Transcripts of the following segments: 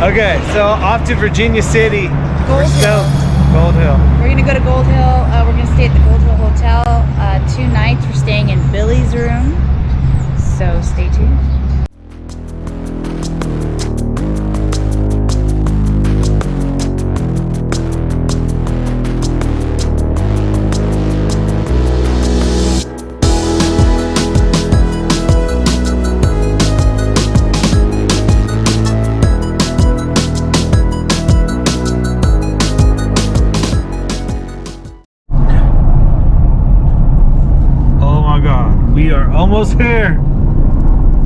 Okay, so off to Virginia City. Gold Hill. Gold Hill. We're gonna go to Gold Hill. We're gonna stay at the Gold Hill Hotel 2 nights. We're staying in Billy's room, so stay tuned. We are almost here.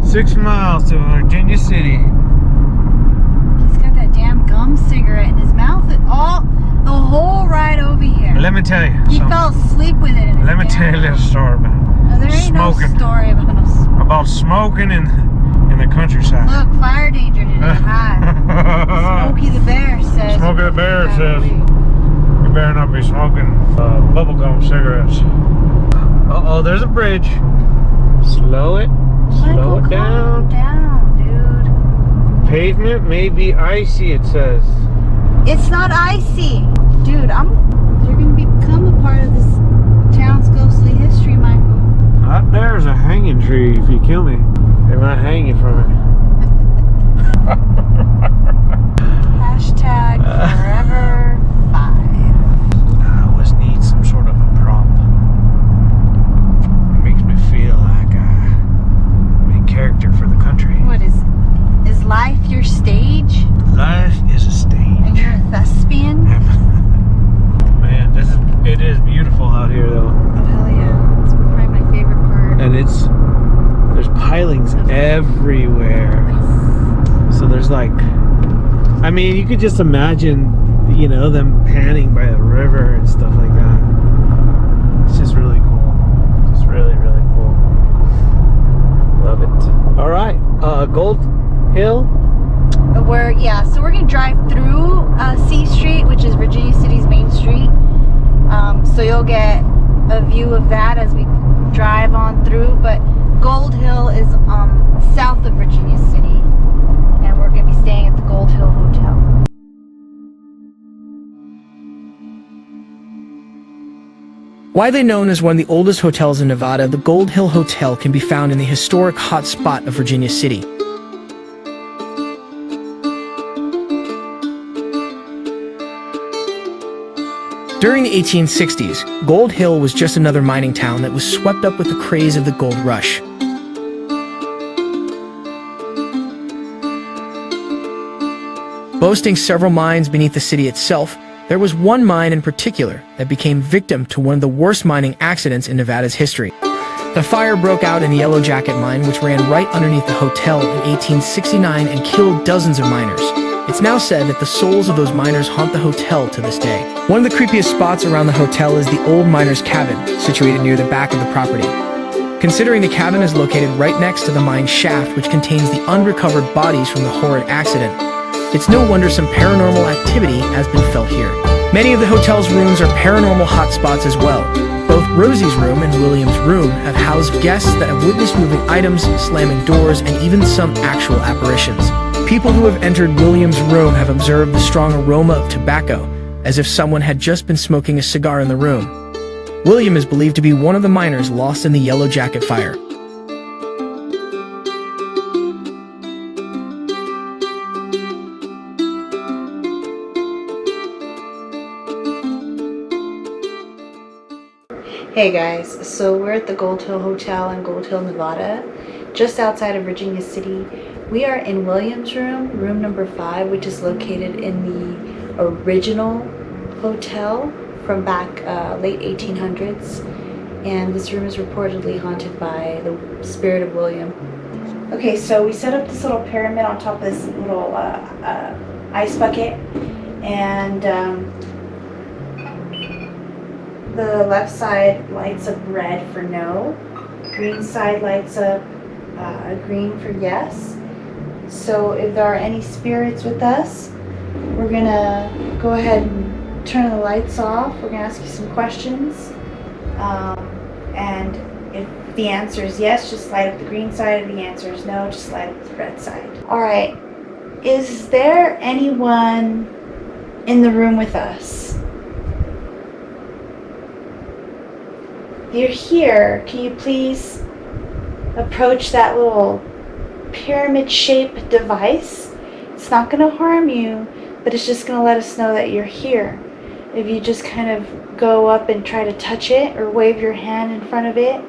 6 miles to Virginia City. He's got that damn gum cigarette in his mouth the whole ride over here. Let me tell you. He fell asleep with it in his Let me tell you a little story about No, there ain't smoking. no story About smoking in the countryside. Look, fire danger today. Hi. Smokey the Bear says. Smokey the Bear says you better not be smoking bubblegum cigarettes. Uh-oh, there's a bridge. Slow it. Slow it down. Calm down, dude. Pavement may be icy, it says. It's not icy. Dude, you're gonna become a part of this town's ghostly history, Michael. Up there's a hanging tree. If you kill me, they might hang you from it. Hashtag forever 5. I always need some sort of a prop. It makes me feel like a main character for the country. What is life your stage? Life is a stage. And you're a thespian? Man, it is beautiful out here though. Oh hell yeah. It's probably my favorite part. And there's pilings everywhere. So there's like, I mean, you could just imagine, you know, them panning by the river and stuff like that. It's just really cool. Just really, really cool. Love it. All right, Gold Hill. So we're gonna drive through C Street, which is Virginia City's main street. So you'll get a view of that as we drive on through. But Gold Hill is south of Virginia City, and we're gonna be staying at the Gold Hill Hotel. Widely known as one of the oldest hotels in Nevada, the Gold Hill Hotel can be found in the historic hot spot of Virginia City. During the 1860s, Gold Hill was just another mining town that was swept up with the craze of the gold rush. Boasting several mines beneath the city itself, there was one mine in particular that became victim to one of the worst mining accidents in Nevada's history. The fire broke out in the Yellow Jacket mine, which ran right underneath the hotel in 1869 and killed dozens of miners. It's now said that the souls of those miners haunt the hotel to this day. One of the creepiest spots around the hotel is the old miner's cabin, situated near the back of the property. Considering the cabin is located right next to the mine shaft, which contains the unrecovered bodies from the horrid accident, it's no wonder some paranormal activity has been felt here. Many of the hotel's rooms are paranormal hotspots as well. Both Rosie's room and William's room have housed guests that have witnessed moving items, slamming doors, and even some actual apparitions. People who have entered William's room have observed the strong aroma of tobacco, as if someone had just been smoking a cigar in the room. William is believed to be one of the miners lost in the Yellow Jacket fire. Hey guys, so we're at the Gold Hill Hotel in Gold Hill, Nevada, just outside of Virginia City. We are in William's room, room number 5, which is located in the original hotel from back late 1800s. And this room is reportedly haunted by the spirit of William. Okay, so we set up this little pyramid on top of this little ice bucket, and the left side lights up red for no, green side lights up green for yes. So if there are any spirits with us, we're gonna go ahead and turn the lights off. We're gonna ask you some questions, and if the answer is yes, just light up the green side. If the answer is no, just light up the red side. All right, Is there anyone in the room with us? If you're here, can you please approach that little pyramid-shaped device? It's not going to harm you, but it's just going to let us know that you're here. If you just kind of go up and try to touch it or wave your hand in front of it,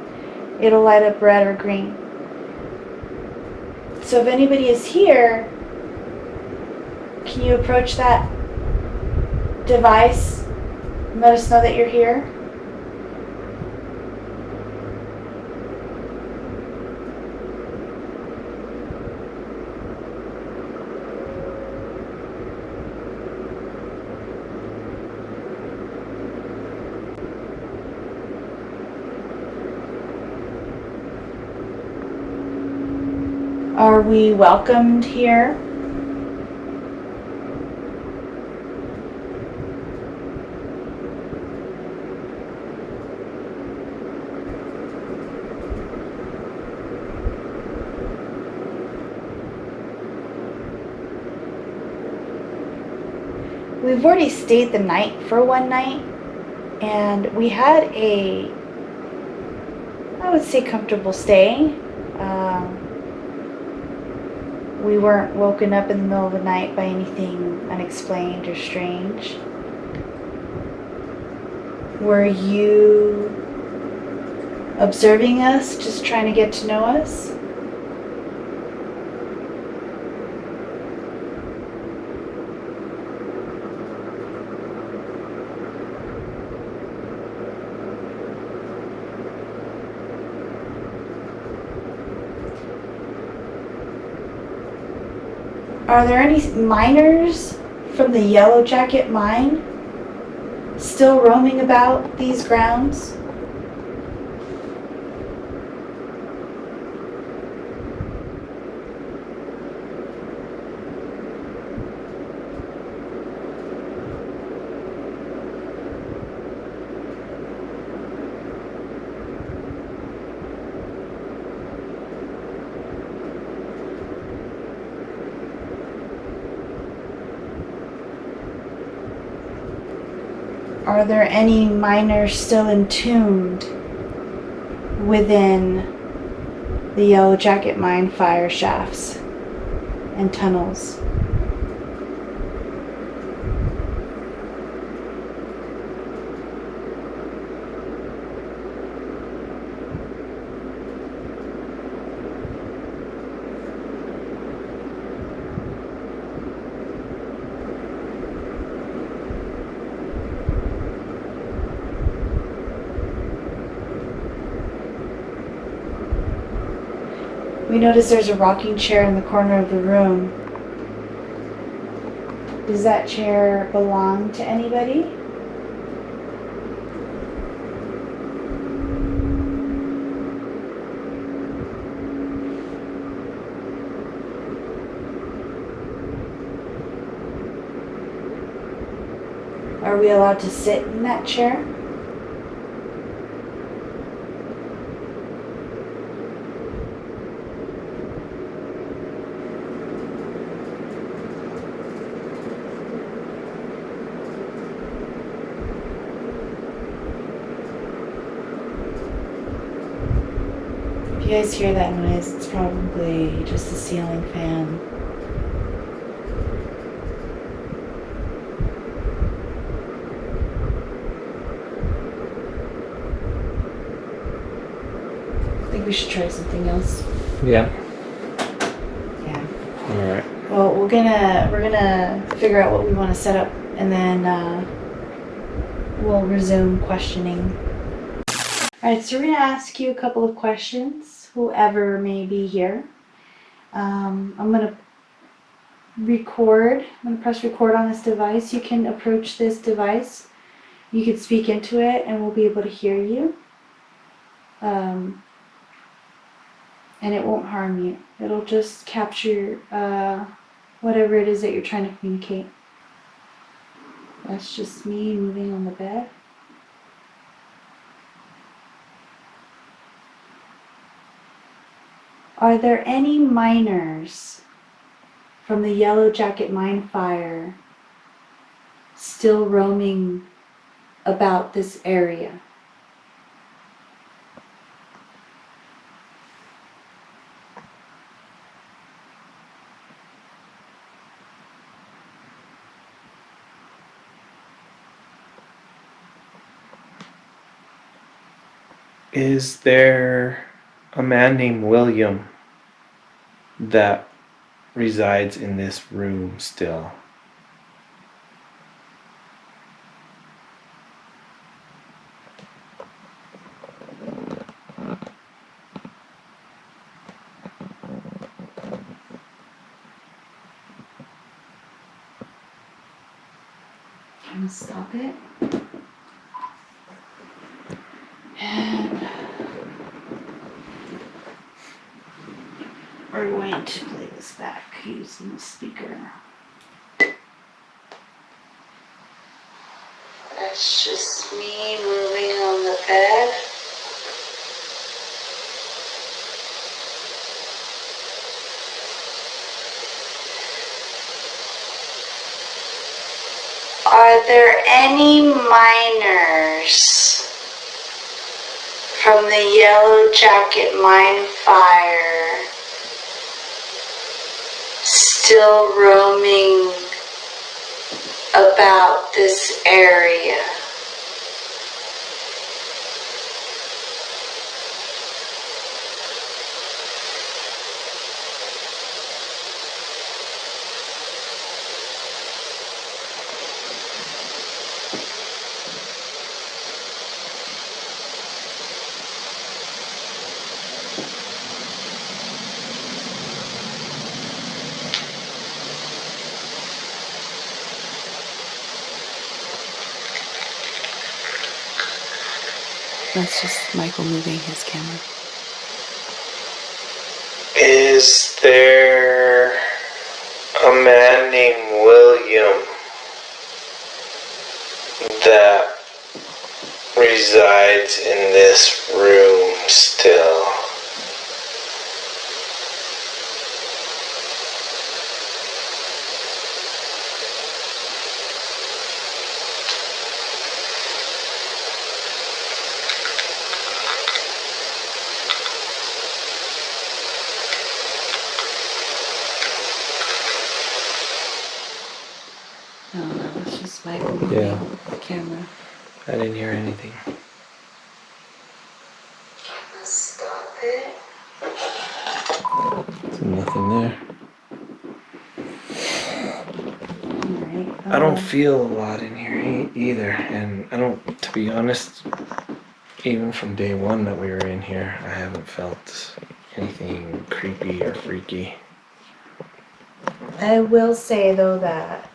it'll light up red or green. So if anybody is here, can you approach that device and let us know that you're here? Are we welcomed here? We've already stayed the night for one night, and we had a, I would say, comfortable stay. We weren't woken up in the middle of the night by anything unexplained or strange. Were you observing us, just trying to get to know us? Are there any miners from the Yellow Jacket mine still roaming about these grounds? Are there any miners still entombed within the Yellow Jacket mine fire shafts and tunnels? We notice there's a rocking chair in the corner of the room. Does that chair belong to anybody? Are we allowed to sit in that chair? If you guys hear that noise, it's probably just the ceiling fan. I think we should try something else. Yeah. Yeah. All right. Well, we're gonna figure out what we want to set up, and then we'll resume questioning. All right, so we're gonna ask you a couple of questions, whoever may be here. I'm gonna record. I'm gonna press record on this device. You can approach this device. You can speak into it, and we'll be able to hear you. And it won't harm you. It'll just capture whatever it is that you're trying to communicate. That's just me moving on the bed. Are there any miners from the Yellow Jacket mine fire still roaming about this area. Is there a man named William that resides in this room still? I'm gonna stop it. And we're going to play this back using the speaker. That's just me moving on the bed. Are there any miners from the Yellow Jacket mine fire still roaming about this area? That's just Michael moving his camera. Is there a man named William that resides in this room still? No, that's just Michael moving Yeah. the camera. I didn't hear anything. Let's stop it. There's nothing there. Alright. I don't feel a lot in here either, and I don't, to be honest, even from day one that we were in here, I haven't felt anything creepy or freaky. I will say though that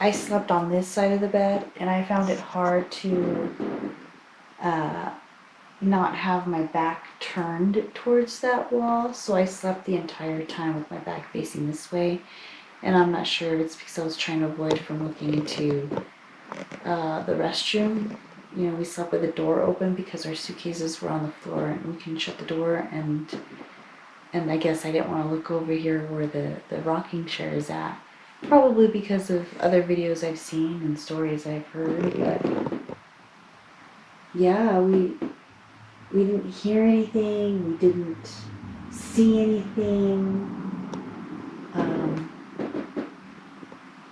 I slept on this side of the bed and I found it hard to not have my back turned towards that wall, so I slept the entire time with my back facing this way. And I'm not sure if it's because I was trying to avoid from looking into the restroom. You know, we slept with the door open because our suitcases were on the floor and we couldn't shut the door, and I guess I didn't want to look over here where the rocking chair is at. Probably because of other videos I've seen and stories I've heard, but yeah, we didn't hear anything, we didn't see anything.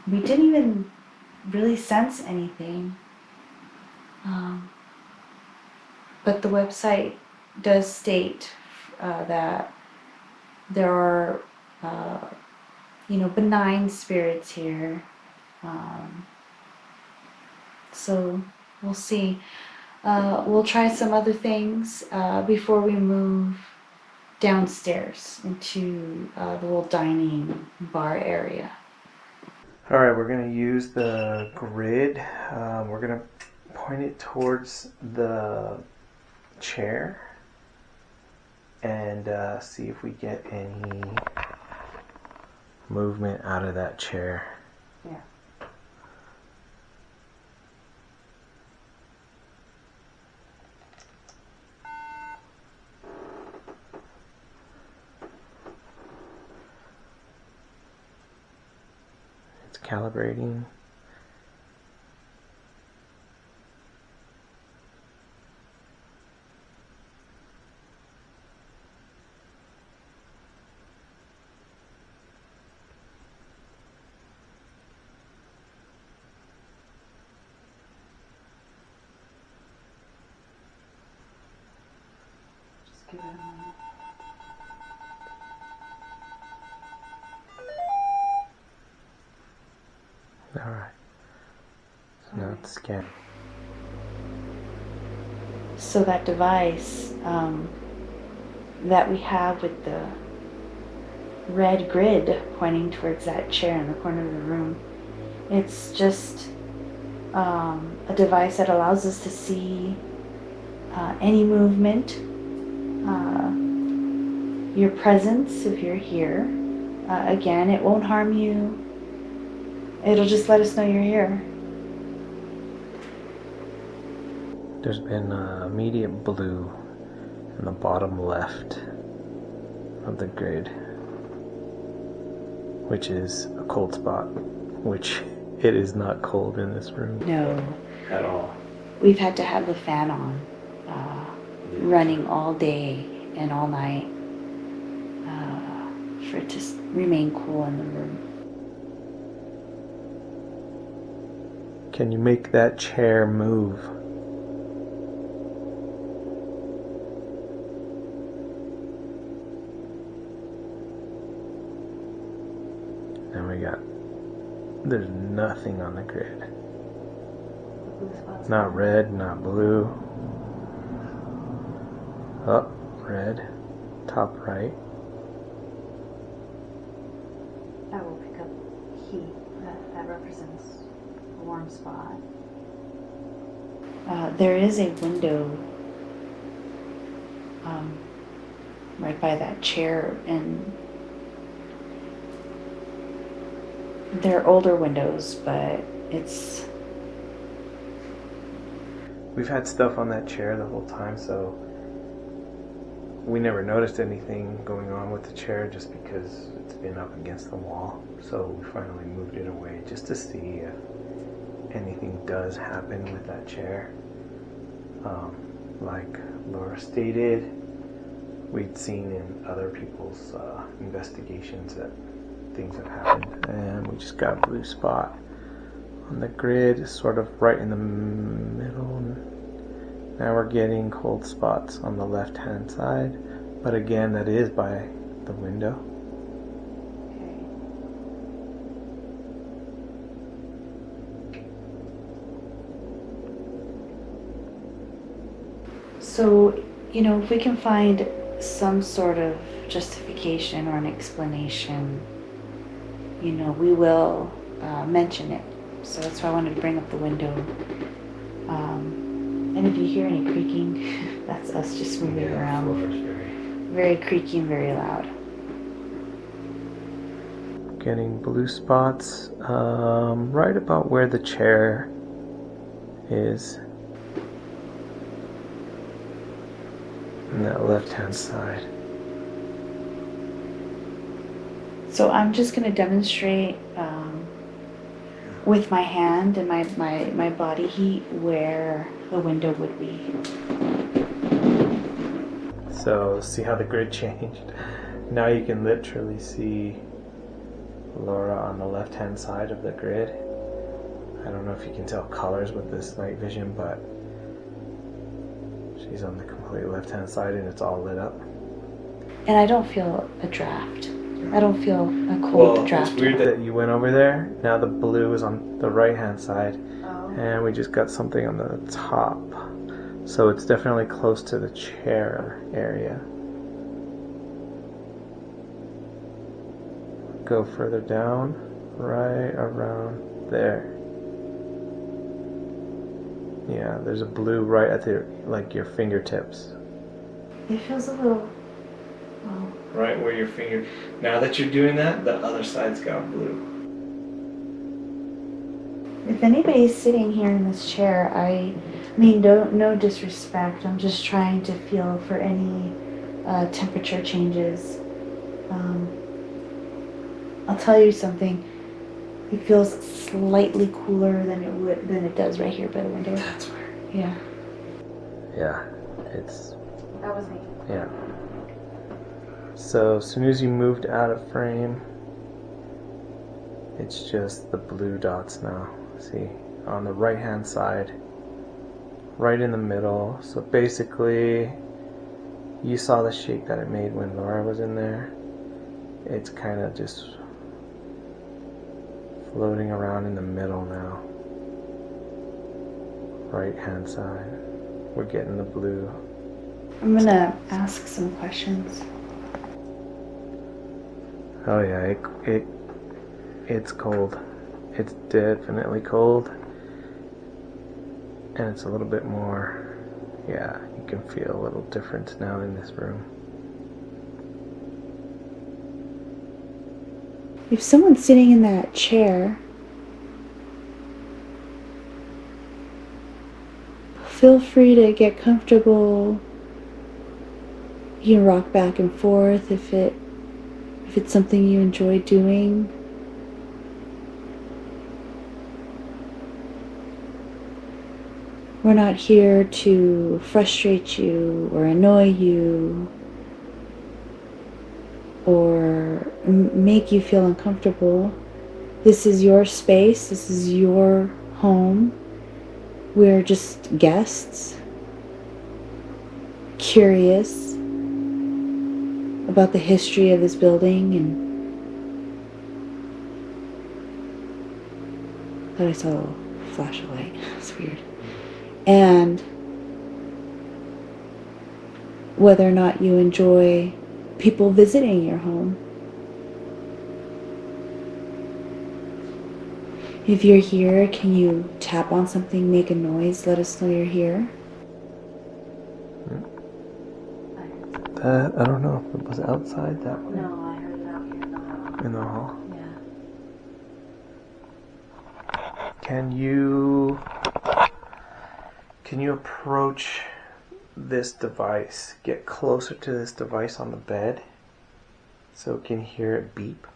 We didn't even really sense anything. But the website does state that there are, benign spirits here. So we'll see. We'll try some other things before we move downstairs into the little dining bar area. Alright, we're going to use the grid. We're going to point it towards the chair and see if we get any movement out of that chair. Yeah. Just calibrating. Just give it a moment. Alright. So now it's scanning. So that device that we have with the red grid pointing towards that chair in the corner of the room, it's just a device that allows us to see any movement, your presence if you're here. Again, it won't harm you. It'll just let us know you're here. There's been immediate blue in the bottom left of the grid, which is a cold spot, which it is not cold in this room. No. At all. We've had to have the fan on, running all day and all night for it to remain cool in the room. Can you make that chair move? And we got, there's nothing on the grid. Not red, not blue. Oh, red, top right. That will pick up heat. That represents a warm spot. There is a window right by that chair, and they're older windows, but it's... We've had stuff on that chair the whole time, so we never noticed anything going on with the chair just because it's been up against the wall. So we finally moved it away just to see if anything does happen with that chair. Like Laura stated, we'd seen in other people's investigations that things have happened, and we just got a blue spot on the grid, sort of right in the middle. Now we're getting cold spots on the left hand side, but again, that is by the window. So, you know, if we can find some sort of justification or an explanation, you know, we will mention it. So that's why I wanted to bring up the window. And if you hear any creaking, that's us just moving around. Very creaky and very loud. Getting blue spots right about where the chair is. On that left hand side. So I'm just going to demonstrate with my hand and my body heat where the window would be. So see how the grid changed? Now you can literally see Laura on the left hand side of the grid. I don't know if you can tell colors with this night vision, but she's on the complete left hand side and it's all lit up. And I don't feel a draft. I don't feel a cold draft. It's weird that you went over there. Now the blue is on the right hand side, and we just got something on the top. So it's definitely close to the chair area. Go further down, right around there. Yeah, there's a blue right at your fingertips. It feels a little... well, Right where your finger... Now that you're doing that, the other side's got blue. if anybody's sitting here in this chair, I mean, no disrespect. I'm just trying to feel for any temperature changes. I'll tell you something. It feels slightly cooler than it does right here by the window. That's weird. Yeah. Yeah, it's, That was me. yeah. So as soon as you moved out of frame, it's just the blue dots now. See, on the right hand side, right in the middle. So basically, you saw the shape that it made when Laura was in there. It's kind of just floating around in the middle now. Right hand side. We're getting the blue. I'm gonna ask some questions. Oh yeah, it's cold. It's definitely cold. And it's a little bit more, yeah, you can feel a little difference now in this room. If someone's sitting in that chair, feel free to get comfortable. You can rock back and forth if it's something you enjoy doing. We're not here to frustrate you or annoy you or make you feel uncomfortable. This is your space. This is your home. We're just guests, curious about the history of this building, and thought I saw a flash of light. It's weird. And whether or not you enjoy people visiting your home. If you're here, can you tap on something, make a noise, let us know you're here? That, I don't know if it was outside that way. No, I heard it out here in the hall. In the hall. Yeah. Can you approach this device, get closer to this device on the bed so it can hear it beep?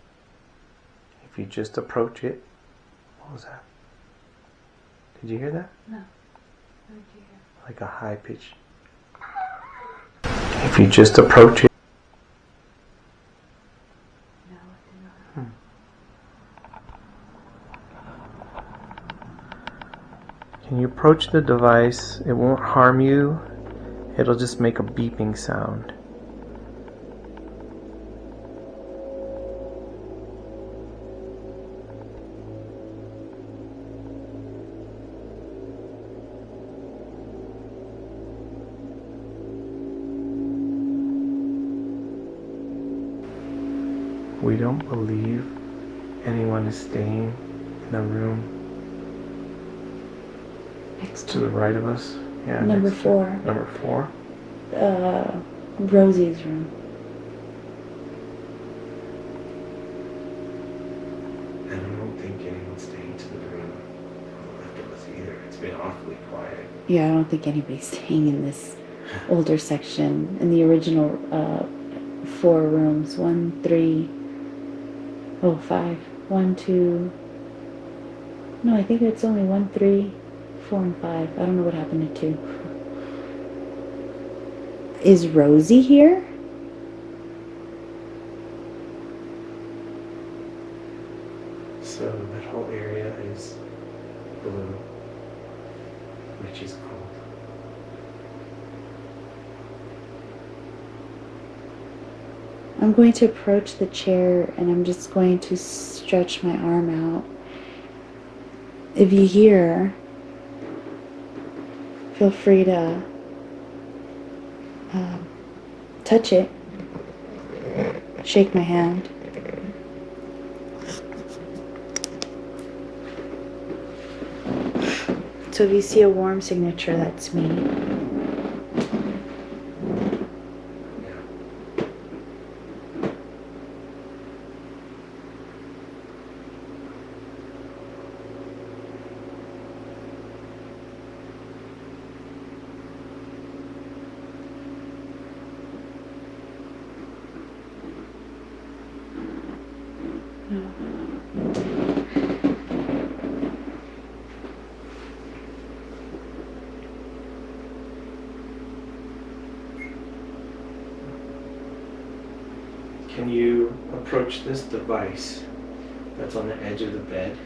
If you just approach it. What was that? Did you hear that? No. What did you hear? Like a high pitch. If you just approach it. No, it did not. Can you approach the device? It won't harm you. It'll just make a beeping sound. We don't believe anyone is staying in the room Next to the right of us. Yeah. Number next to- 4. Number 4. Rosie's room. And I don't think anyone's staying to the room left of us either. It's been awfully quiet. Yeah, I don't think anybody's staying in this older section. In the original 4 rooms. 1, 3, 5. 1, 2. No, I think it's only 1, 3, 4, and 5. I don't know what happened to 2. Is Rosie here? So that whole area is blue, which is cold. I'm going to approach the chair and I'm just going to stretch my arm out. If you hear, feel free to touch it, shake my hand. So if you see a warm signature, that's me. can you approach this device that's on the edge of the bed?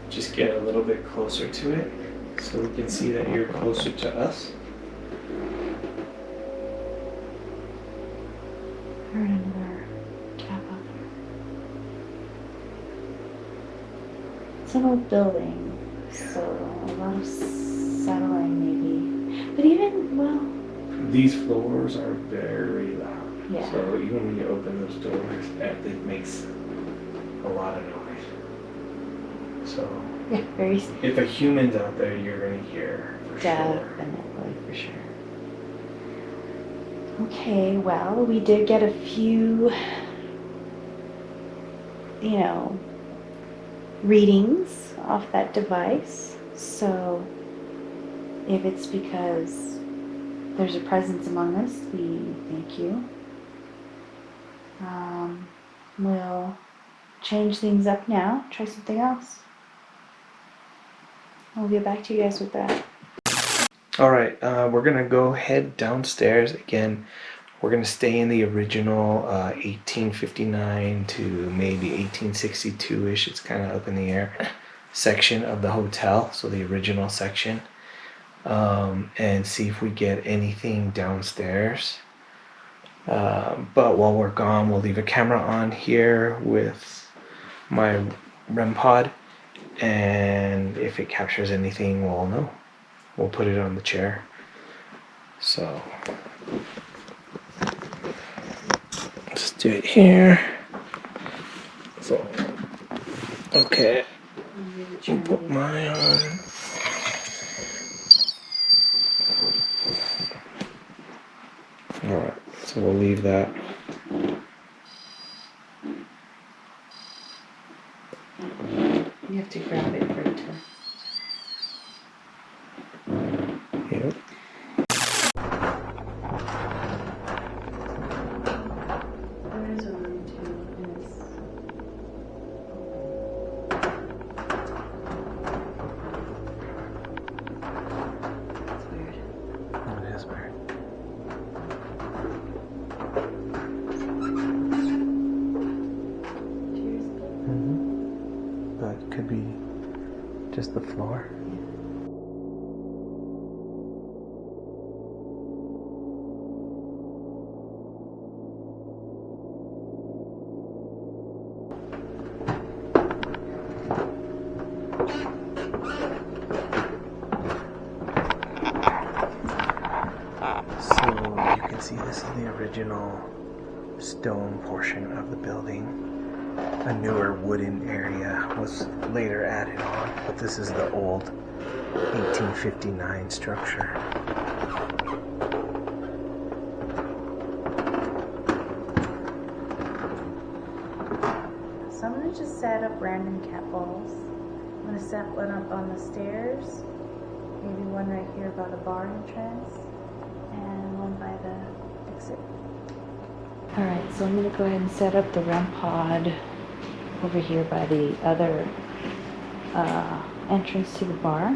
Just get a little bit closer to it so we can see that you're closer to us. Heard another tap up there. It's an old building, so a lot of satellite maybe. But even, well, These floors are very loud. Yeah. So even when you open those doors, it makes a lot of noise. So yeah, very if a human's out there, you're gonna hear for sure. definitely for sure. Okay, well, we did get a few, readings off that device. So if it's because there's a presence among us, we thank you. We'll change things up now, try something else. We'll get back to you guys with that. All right, we're gonna go head downstairs again. We're gonna stay in the original 1859 to maybe 1862-ish. It's kind of up in the air section of the hotel, so the original section, and see if we get anything downstairs. But while we're gone, we'll leave a camera on here with my REM pod, and if it captures anything, we'll know. We'll put it on the chair. So let's do it here. So, okay. I'll put mine on. Alright, so we'll leave that. You have to grab it for it to. Yep. There is a room too in this. It's weird. Oh, it is weird. Cheers. But it could be just the floor. So you can see this is the original stone portion of the building. A newer wooden area was later added on, but this is the old 1859 structure. So I'm gonna just set up random cat balls. I'm gonna set one up on the stairs, maybe one right here by the bar entrance, and one by the exit. Alright, so I'm gonna go ahead and set up the REM pod over here by the other entrance to the bar.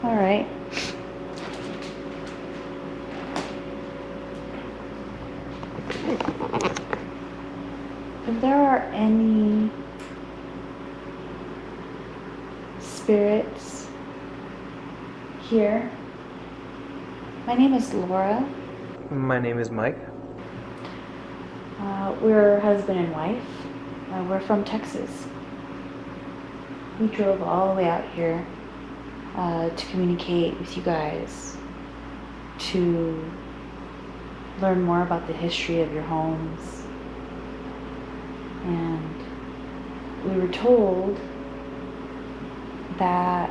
Alright. If there are any spirits here, my name is Laura. My name is Mike. We're husband and wife. We're from Texas. We drove all the way out here to communicate with you guys, to learn more about the history of your homes. And we were told that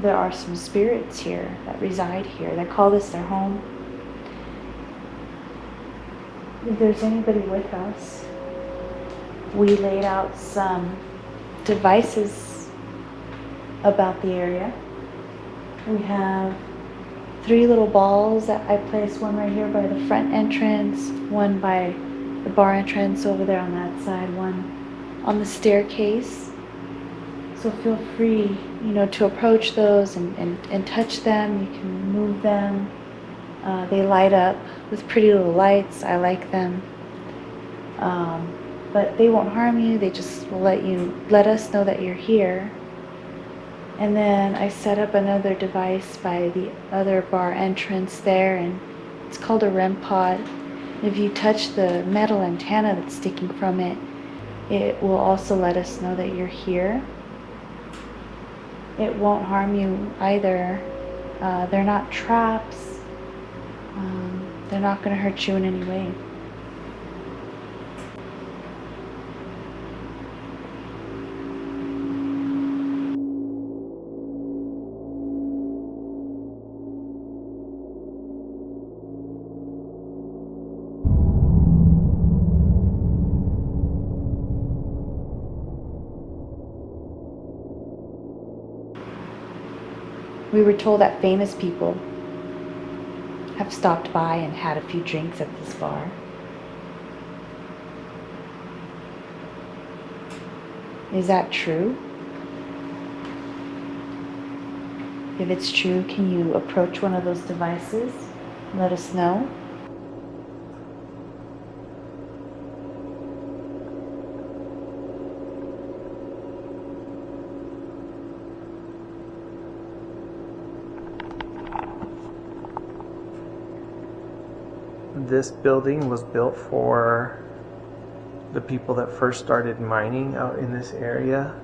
there are some spirits here that reside here that call this their home. If there's anybody with us, we laid out some devices about the area. We have 3 little balls that I placed, one right here by the front entrance, one by the bar entrance over there on that side, one on the staircase. So feel free, to approach those and touch them. You can move them. They light up with pretty little lights. I like them. But they won't harm you. They just will let us know that you're here. And then I set up another device by the other bar entrance there, and it's called a REM pod. If you touch the metal antenna that's sticking from it, it will also let us know that you're here. It won't harm you either. They're not traps. They're not going to hurt you in any way. We were told that famous people have stopped by and had a few drinks at this bar. Is that true? If it's true, can you approach one of those devices? Let us know. This building was built for the people that first started mining out in this area.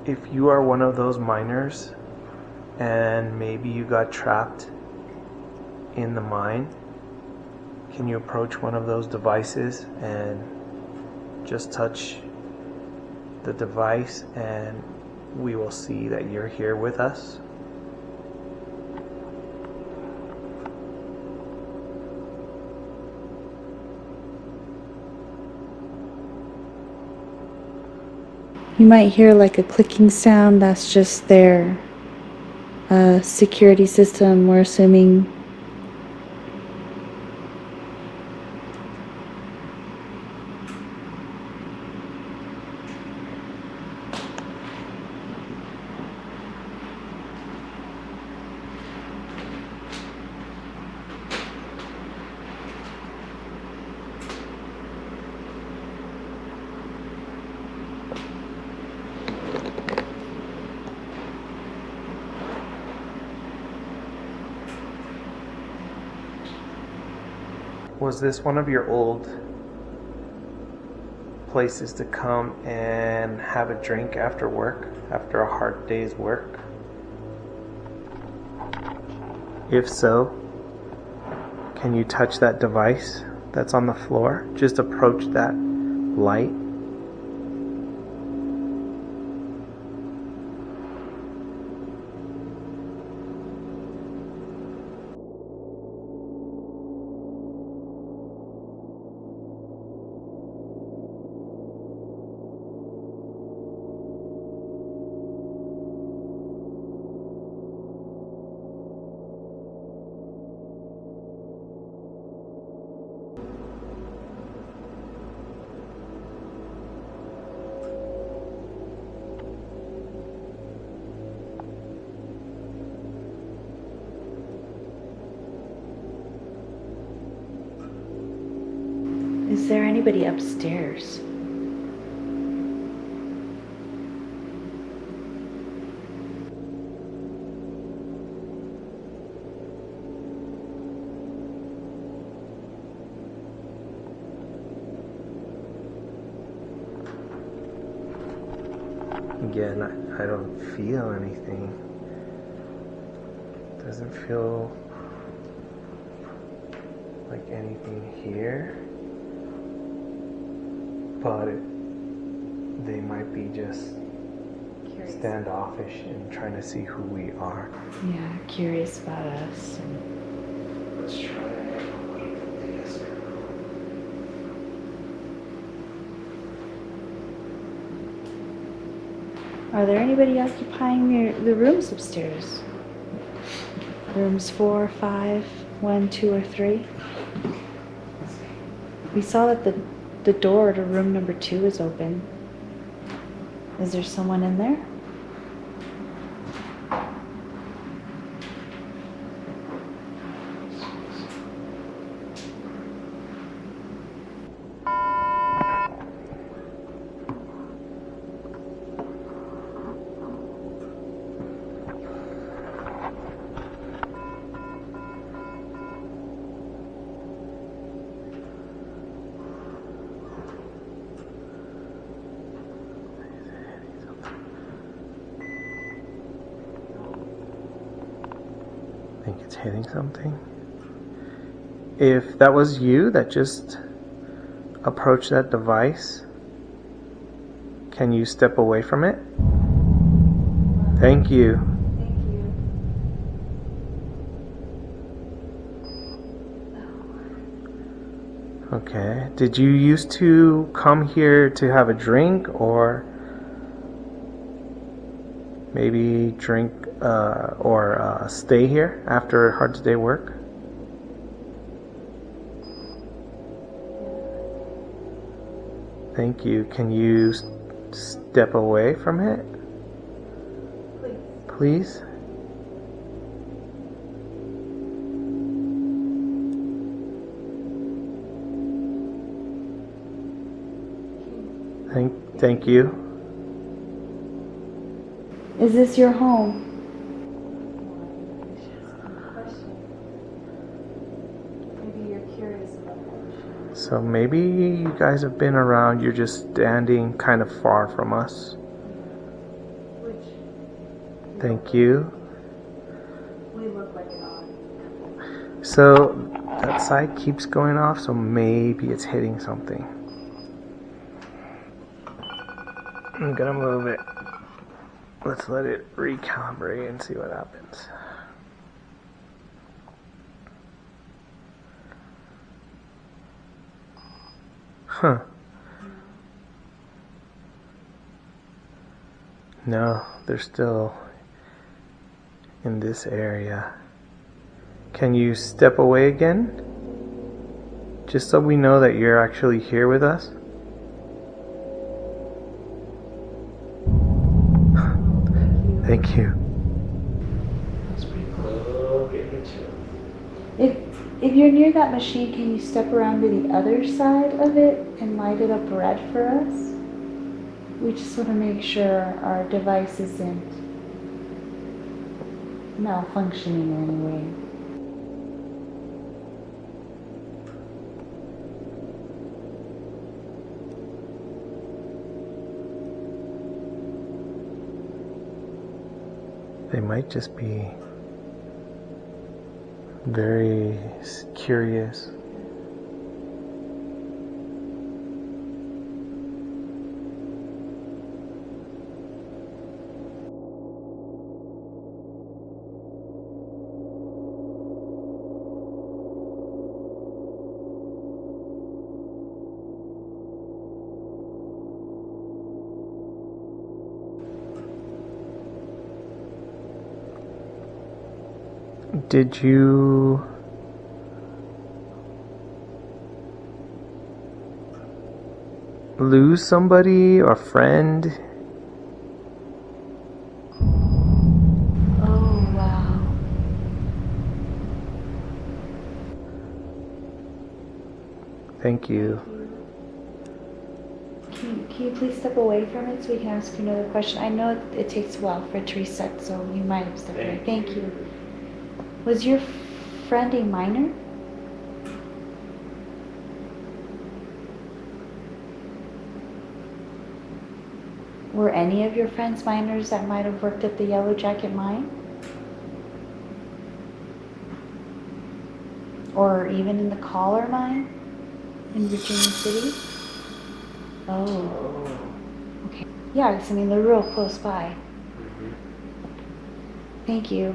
If you are one of those miners and maybe you got trapped in the mine, can you approach one of those devices and just touch the device and we will see that you're here with us? You might hear like a clicking sound. That's just their security system, we're assuming. Was this one of your old places to come and have a drink after work, after a hard day's work? If so, can you touch that device that's on the floor? Just approach that light. Is there anybody upstairs? Again, I don't feel anything. Doesn't feel like anything here. But they might be just standoffish and trying to see who we are. Yeah, curious about us. Let's try this. Are there anybody occupying the rooms upstairs? Rooms 4, 5, 1, 2, or 3? We saw that the door to room number 2 is open. Is there someone in there? I think it's hitting something. If that was you that just approached that device, can you step away from it? Thank you. Thank you. Okay. Did you used to come here to have a drink, or maybe drink or stay here after a hard day work? Thank you. Can you step away from it? Please? Thank you. Is this your home? Maybe you're curious about that. So maybe you guys have been around, you're just standing kind of far from us. Thank you. We look like an odd. So that side keeps going off, so maybe it's hitting something. I'm gonna move it. Let's let it recalibrate and see what happens. Huh. No, they're still in this area. Can you step away again? Just so we know that you're actually here with us. Thank you. That's pretty cool. If you're near that machine, can you step around to the other side of it and light it up red for us? We just want to make sure our device isn't malfunctioning in any way. They might just be very curious. Did you lose somebody or friend? Oh, wow. Thank you. Can you please step away from it so we can ask you another question? I know it takes a while for it to reset, so you might have stepped away. Thank you. Was your friend a minor? Were any of your friends minors that might have worked at the Yellow Jacket mine? Or even in the Collar mine in Virginia City? Oh. Okay. Yeah, 'cause I mean, they're real close by. Thank you.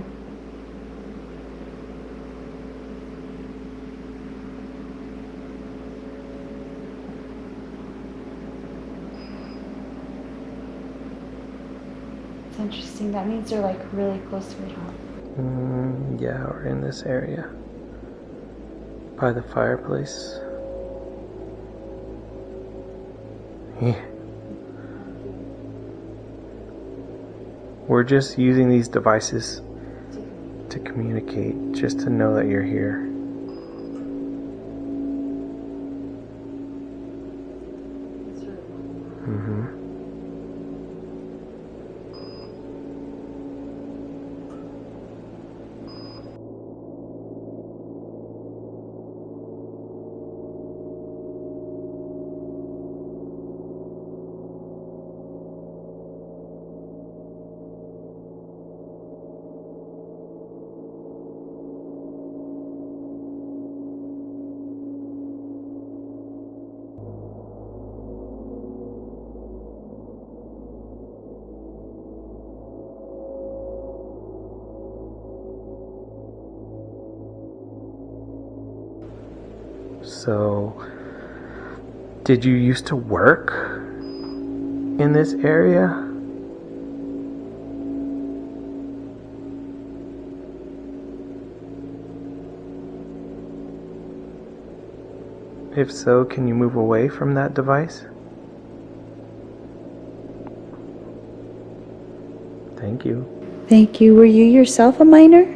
It's interesting. That means they're like really close to it, huh? Yeah, we're in this area by the fireplace. Yeah. We're just using these devices to communicate, just to know that you're here. Mm-hmm. So, did you used to work in this area? If so, can you move away from that device? Thank you. Thank you. Were you yourself a miner?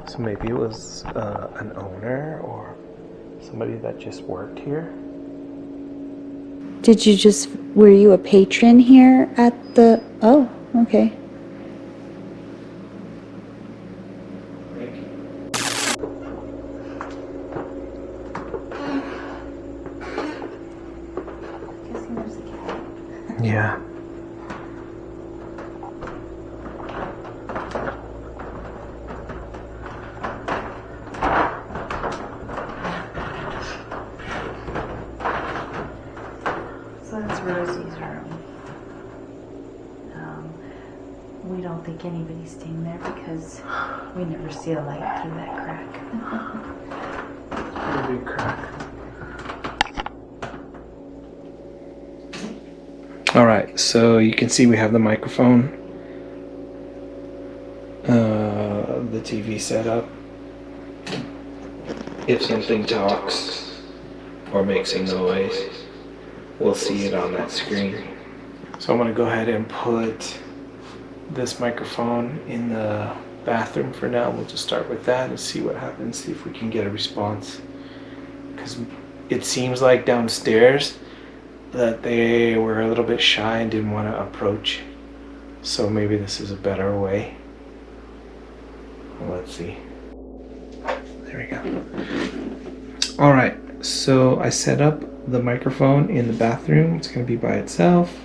So maybe it was an owner or somebody that just worked here? Were you a patron here at the, oh, okay. Yeah. So that's Rosie's room. We don't think anybody's staying there because we never see a light through that crack. Big crack. Alright, so you can see we have the microphone, the TV set up. If something talks or makes a noise, we'll see it on that screen. So I'm going to go ahead and put this microphone in the bathroom for now. We'll just start with that and see what happens, see if we can get a response. Because it seems like downstairs that they were a little bit shy and didn't want to approach. So maybe this is a better way. Let's see. There we go. Alright, so I set up the microphone in the bathroom. It's going to be by itself.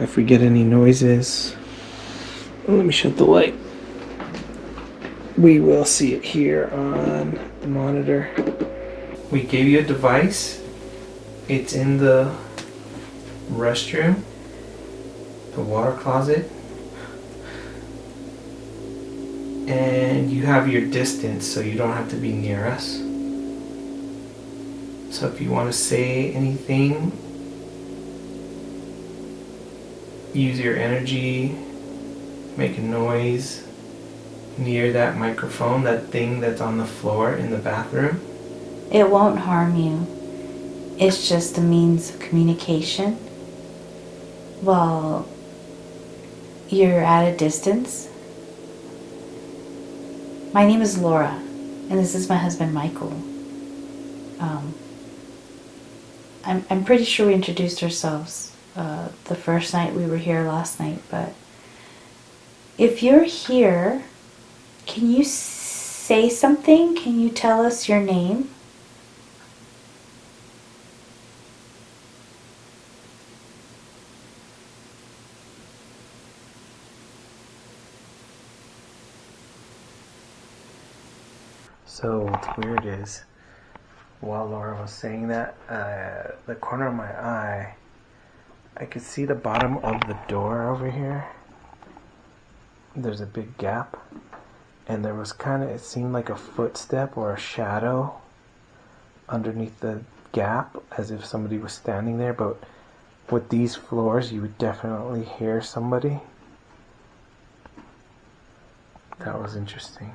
If we get any noises, let me shut the light. We will see it here on the monitor. We gave you a device. It's in the restroom, the water closet, and you have your distance, so you don't have to be near us. So if you want to say anything, use your energy, make a noise near that microphone, that thing that's on the floor in the bathroom. It won't harm you. It's just a means of communication while you're at a distance. My name is Laura, and this is my husband, Michael. I'm pretty sure we introduced ourselves the first night we were here last night, but if you're here, can you say something? Can you tell us your name? So what's weird is, while Laura was saying that, the corner of my eye, I could see the bottom of the door over here. There's a big gap, and there was it seemed like a footstep or a shadow underneath the gap, as if somebody was standing there. But with these floors, you would definitely hear somebody. That was interesting.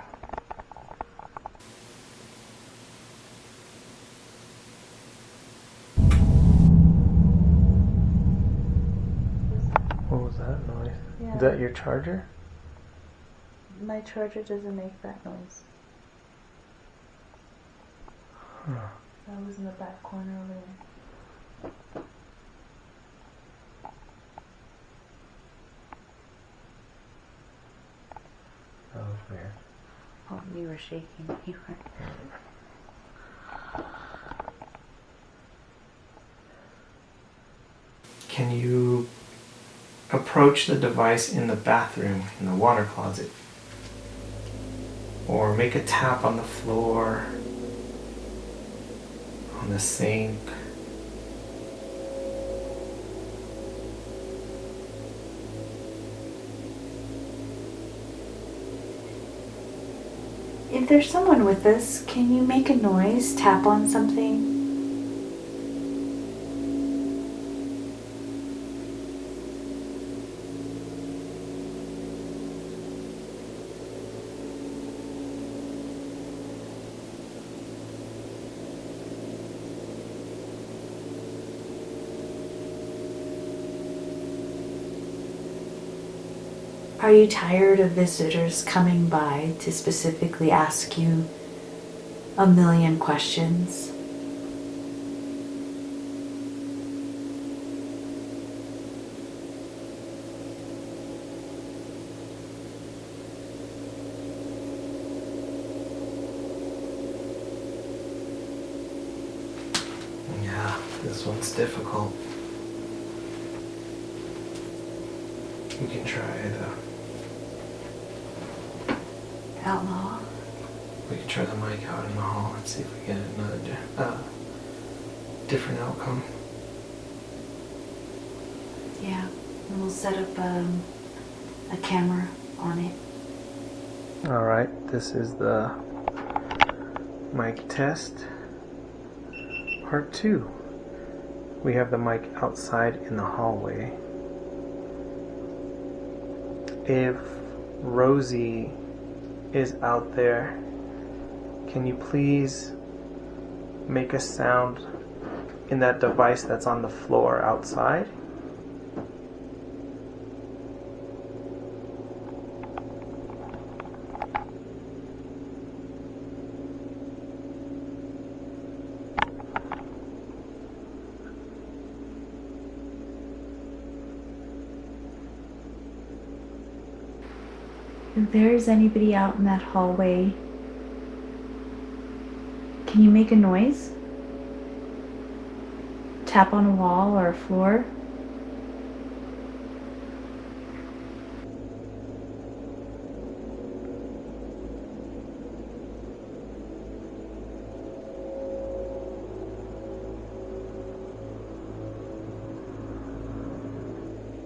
that your charger? My charger doesn't make that noise. Huh. That was in the back corner over there. That was weird. Oh, you were shaking. You were. Can you approach the device in the bathroom, in the water closet? Or make a tap on the floor, on the sink? If there's someone with us, can you make a noise? Tap on something? Are you tired of visitors coming by to specifically ask you a million questions? Yeah, this one's difficult. We can try the Outlaw? We could try the mic out in the hall and see if we get another different outcome. Yeah, and we'll set up a camera on it. Alright, this is the mic test. Part 2. We have the mic outside in the hallway. If Rosie is out there, can you please make a sound in that device that's on the floor outside? If there's anybody out in that hallway, can you make a noise? Tap on a wall or a floor?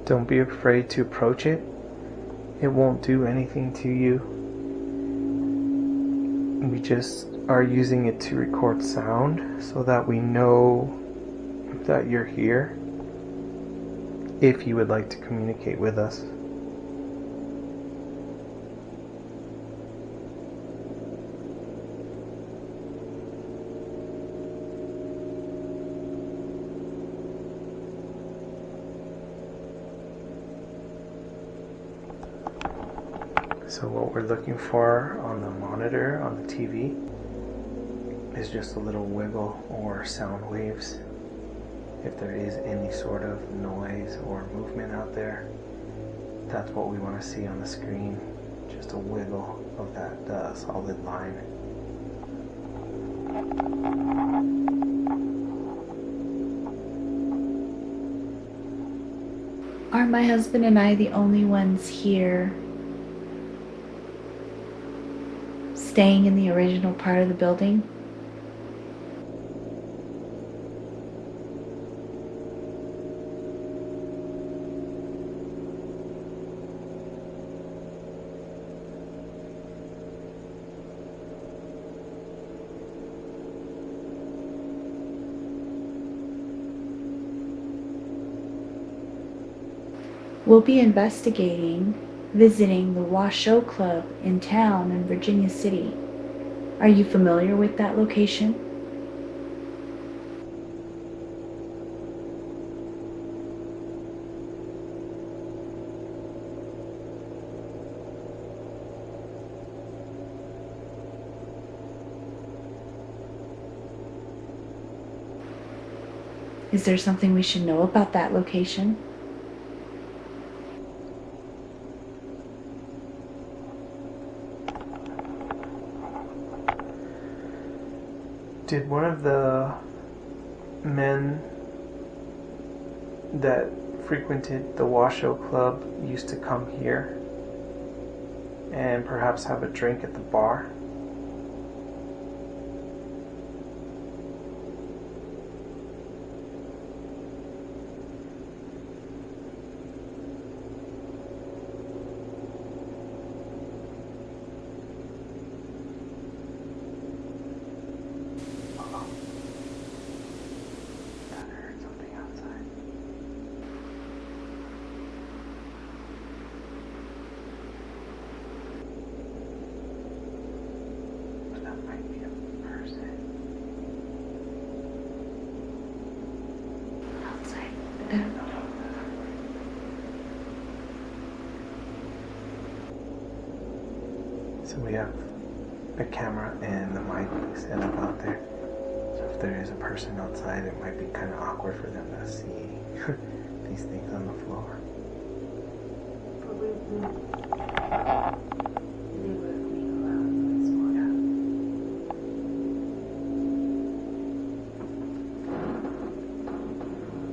Don't be afraid to approach it. It won't do anything to you. We just are using it to record sound so that we know that you're here if you would like to communicate with us. So what we're looking for on the monitor, on the TV, is just a little wiggle or sound waves. If there is any sort of noise or movement out there, that's what we want to see on the screen. Just a wiggle of that solid line. Are my husband and I the only ones here staying in the original part of the building? We'll be investigating visiting the Washoe Club in town in Virginia City. Are you familiar with that location? Is there something we should know about that location? Did one of the men that frequented the Washoe Club used to come here and perhaps have a drink at the bar? So we have a camera and the mic set up out there. So if there is a person outside, it might be kind of awkward for them to see these things on the floor.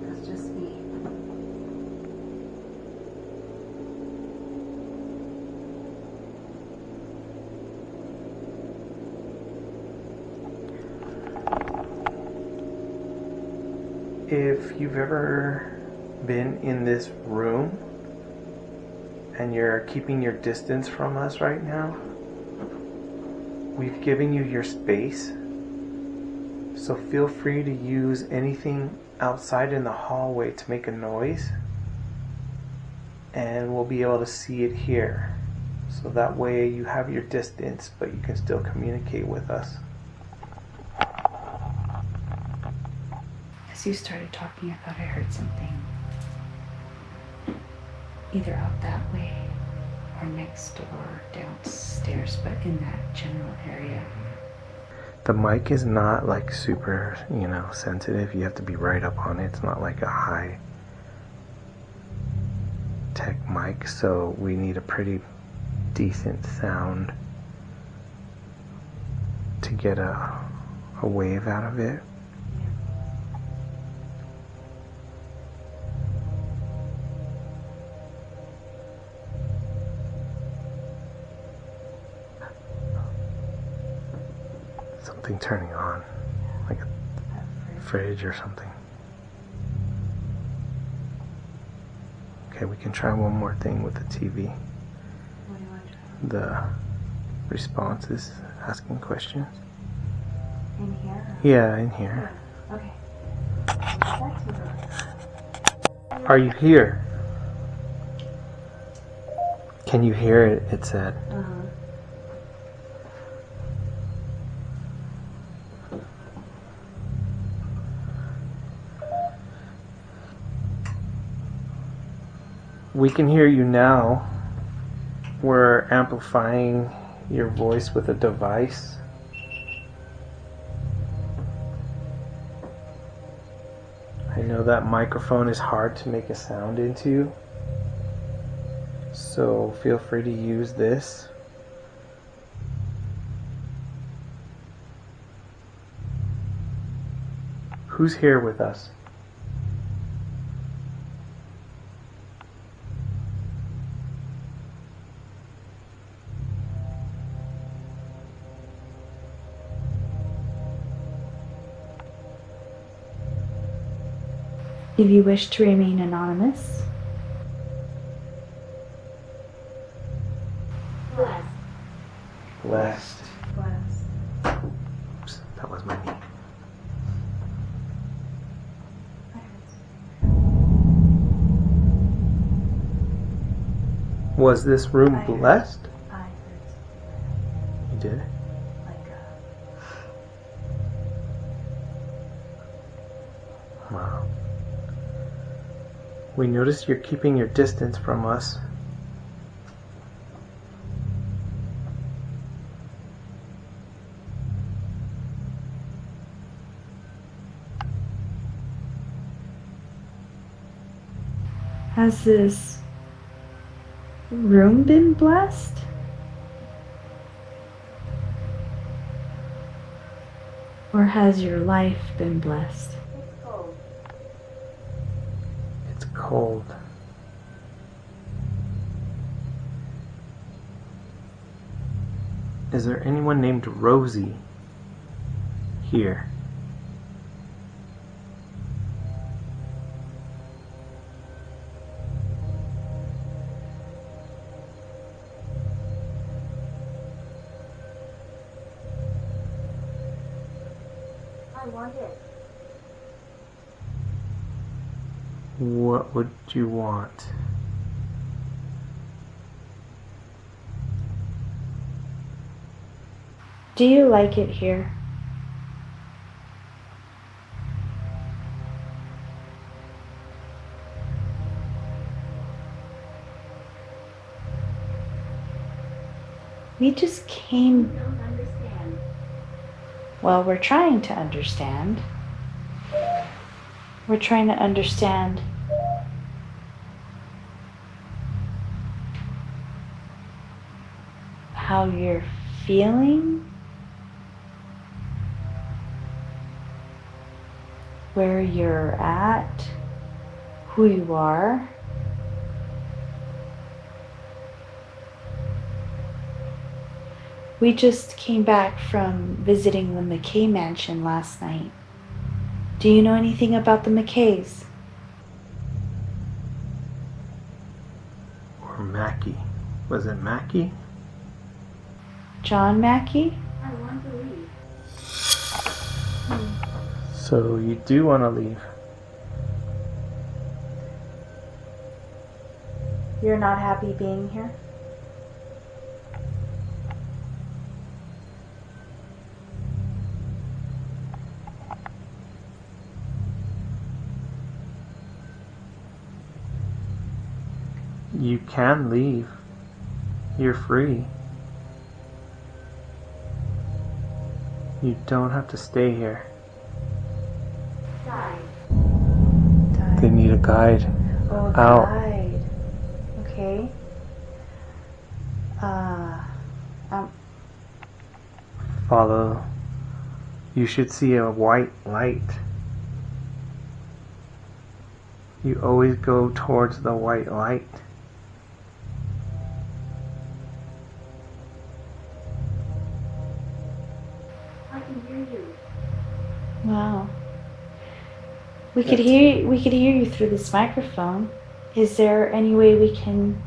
That's just me. If you've ever been in this room and you're keeping your distance from us right now, we've given you your space. So feel free to use anything outside in the hallway to make a noise, and we'll be able to see it here. So that way you have your distance, but you can still communicate with us. As you started talking, I thought I heard something. Either out that way or next door, downstairs, but in that general area. The mic is not like super, sensitive. You have to be right up on it. It's not like a high tech mic, so we need a pretty decent sound to get a wave out of it. Something turning on, like a fridge or something. Okay, we can try one more thing with the TV. What do you want to try? The responses, asking questions. In here? Yeah, in here. Okay. Are you here? Can you hear it? It said. We can hear you now. We're amplifying your voice with a device. I know that microphone is hard to make a sound into, so feel free to use this. Who's here with us? If you wish to remain anonymous. Blessed. Oops, that was my knee. Was this room blessed? I heard You did? Wow. We noticed you're keeping your distance from us. Has this room been blessed? Or has your life been blessed? It's cold. Is there anyone named Rosie here? I want it. What would you want? Do you like it here? We just came. Don't understand. Well, we're trying to understand. We're trying to understand how you're feeling, where you're at, who you are. We just came back from visiting the McKay mansion last night. Do you know anything about the McKays? Or Mackie? Was it Mackie? John Mackey? I want to leave. So you do want to leave? You're not happy being here? You can leave. You're free. You don't have to stay here. Die. They need a guide. Oh, Out. guide. Okay. Follow. You should see a white light. You always go towards the white light. I can hear you. Wow. We could hear you through this microphone. Is there any way we can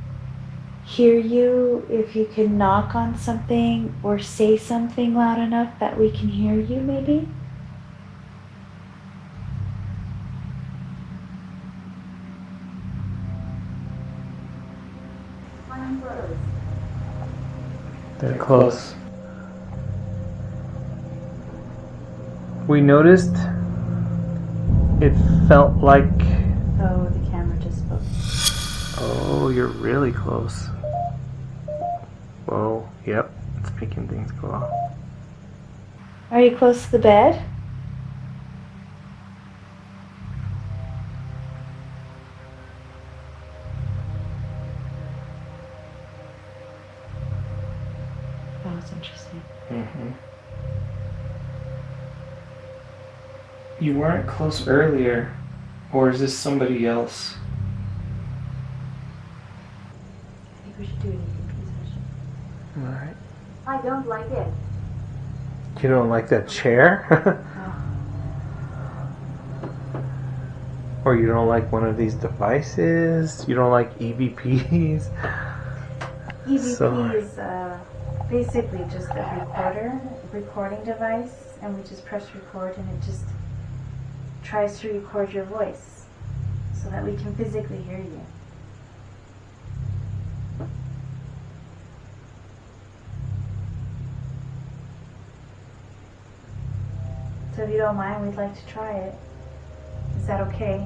hear you if you can knock on something or say something loud enough that we can hear you maybe? I'm close. They're close. We noticed it felt like... Oh, the camera just spoke. Oh, you're really close. Whoa, yep, it's making things go off. Are you close to the bed? That was interesting. Mm-hmm. You weren't close earlier, or is this somebody else? I think we should do an EVP session. Alright. I don't like it. You don't like that chair? Or you don't like one of these devices? You don't like EVPs? EVP So- is basically just a recording device, and we just press record and it just tries to record your voice so that we can physically hear you. So if you don't mind, we'd like to try it. Is that okay?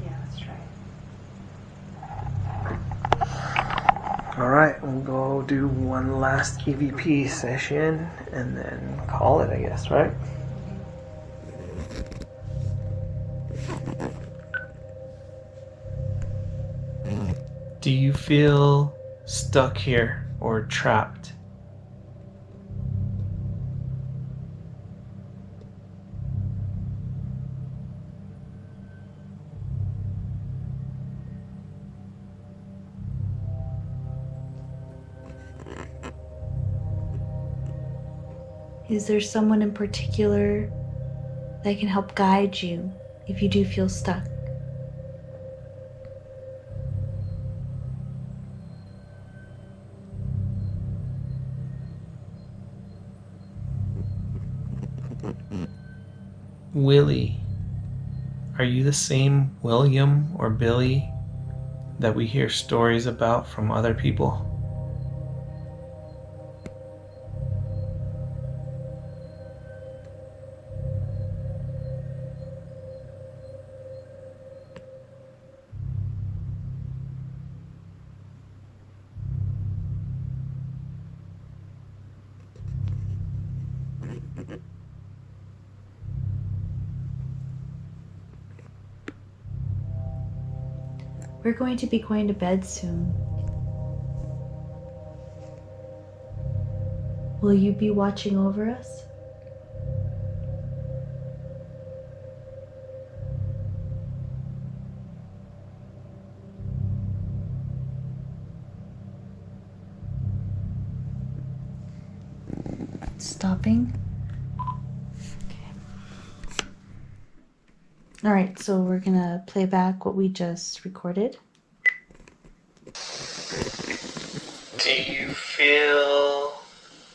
Yeah. Alright, we'll go do one last EVP session and then call it, I guess, right? Do you feel stuck here or trapped? Is there someone in particular that can help guide you if you do feel stuck? Willie, are you the same William or Billy that we hear stories about from other people? We're going to be going to bed soon. Will you be watching over us? Stopping. Okay. All right, so we're gonna play back what we just recorded. Do you feel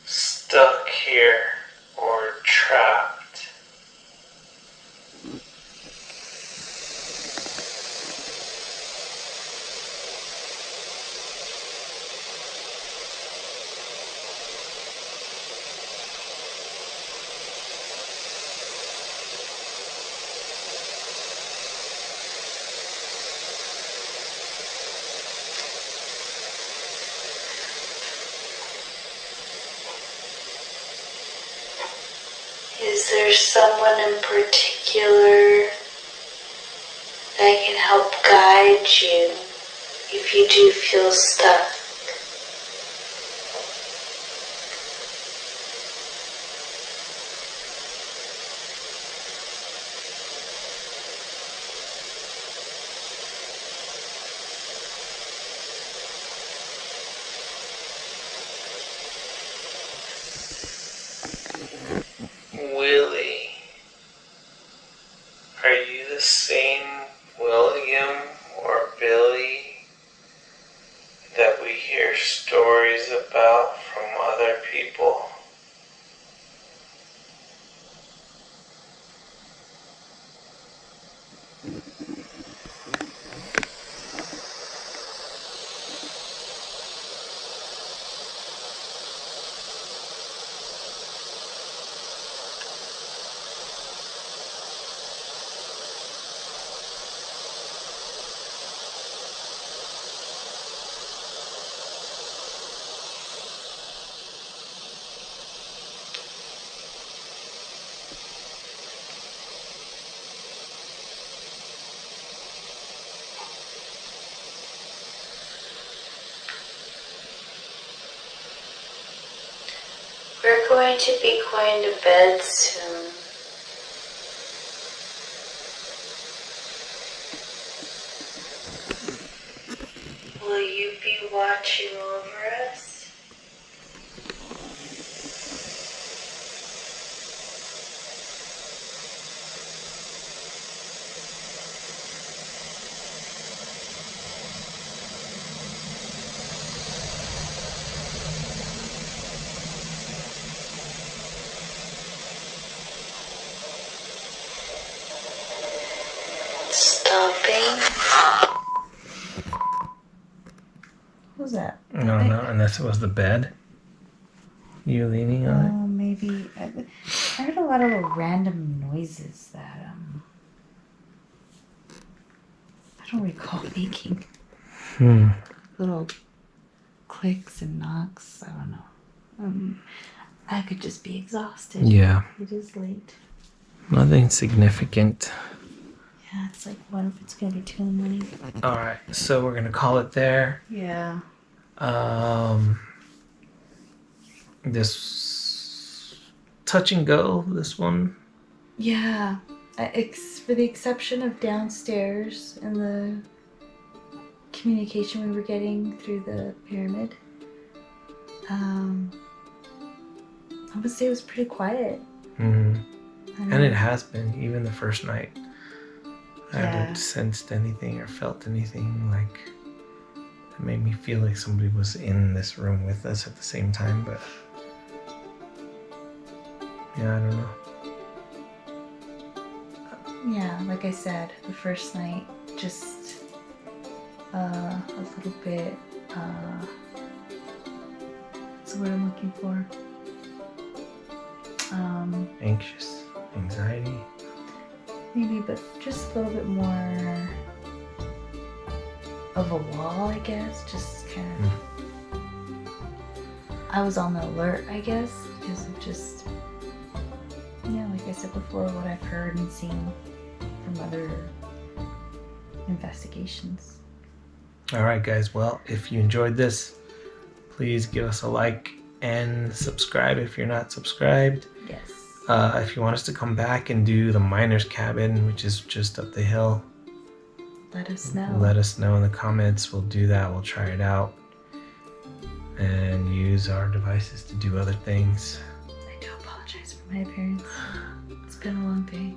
stuck here or trapped? Is there someone in particular that can help guide you if you do feel stuck? Willie, are you the same William or Billy that we hear stories about from other people? We're going to be going to bed soon. Will you be watching over us? Stopping. What was that? I don't know, unless it was the bed. You leaning on it? Oh, maybe. I heard a lot of little random noises that I don't recall making. Hmm. Little clicks and knocks. I don't know. I could just be exhausted. Yeah. It is late. Nothing significant. Yeah, it's like, what if it's gonna be 2 in the morning? All right, so we're gonna call it there. Yeah. This touch and go. This one. Yeah. For the exception of downstairs and the communication we were getting through the pyramid, I would say it was pretty quiet. Mm-hmm. I don't And it know. has been, even the first night. I Yeah. haven't sensed anything or felt anything like that made me feel like somebody was in this room with us at the same time, but yeah, I don't know. Yeah, like I said, the first night, just a little bit, what's the word I'm looking for? Anxious, anxiety. Maybe, but just a little bit more of a wall, I guess. Just kind of. I was on the alert, I guess, because of just, yeah, like I said before, what I've heard and seen from other investigations. All right, guys. Well, if you enjoyed this, please give us a like and subscribe if you're not subscribed. Yes. If you want us to come back and do the miner's cabin, which is just up the hill, Let us know. let us know in the comments. We'll do that. We'll try it out and use our devices to do other things. I do apologize for my appearance. It's been a long day.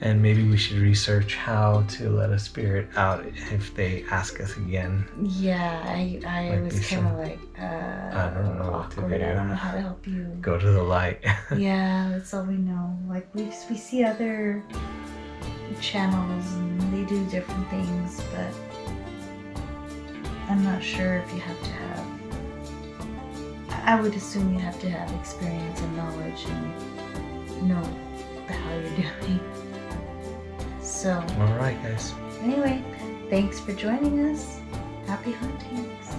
And maybe we should research how to let a spirit out if they ask us again. Yeah, I Might was be kind of some- like, I don't know what to awkward. do. I don't know how to help you. Go to the light. Yeah, that's all we know. Like we see other channels and they do different things, but I'm not sure if you have to have. I would assume you have to have experience and knowledge and know the hell you're doing. So All right, guys. anyway, thanks for joining us. Happy huntings.